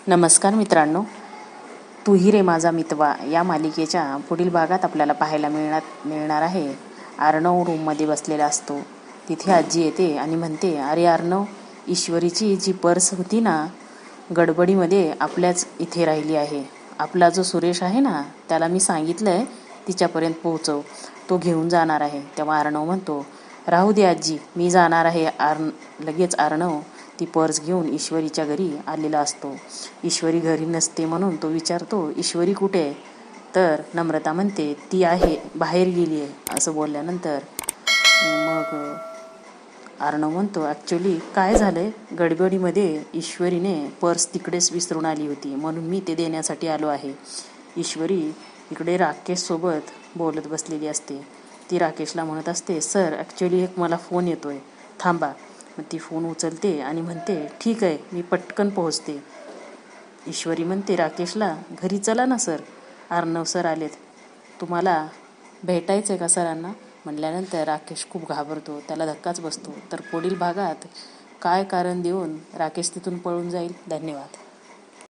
नमस्कार मित्रांनो, तू ही रे माझा मितवा या मालिकेच्या पुढील भागात आपल्याला पाहायला मिळणार आहे. अर्णव रूममध्ये बसलेला असतो. तिथे आजी येते आणि म्हणते, अरे अर्णव, ईश्वरीची जी पर्स होती ना, गडबडीमध्ये आपल्याच इथे राहिली आहे. आपला जो सुरेश आहे ना, त्याला मी सांगितलंय तिच्यापर्यंत पोहोचव, तो घेऊन जाणार आहे. तेव्हा अर्णव म्हणतो, राहू दे आजी, मी जाणार आहे. लगेच अर्णव ती पर्स घेऊन ईश्वरीच्या घरी आलेला असतो. ईश्वरी घरी नसते म्हणून तो विचारतो, ईश्वरी कुठे आहे? तर नम्रता म्हणते, ती आहे, बाहेर गेली आहे. असं बोलल्यानंतर मग अर्णव म्हणतो, ॲक्च्युली काय झालंय, गडबडीमध्ये ईश्वरीने पर्स तिकडेच विसरून आली होती, म्हणून मी ते देण्यासाठी आलो आहे. ईश्वरी इकडे राकेशसोबत बोलत बसलेली असते. ती राकेशला म्हणत असते, सर ॲक्च्युली एक मला फोन येतोय, थांबा. मग ती फोन उचलते आणि म्हणते, ठीक आहे, मी पटकन पोहोचते. ईश्वरी म्हणते राकेशला, घरी चला ना सर, अर्णव सर आलेत, तुम्हाला भेटायचं आहे का सरांना? म्हणल्यानंतर राकेश खूप घाबरतो, त्याला धक्काच बसतो. तर पुढील भागात काय कारण देऊन राकेश तिथून पळून जाईल? धन्यवाद.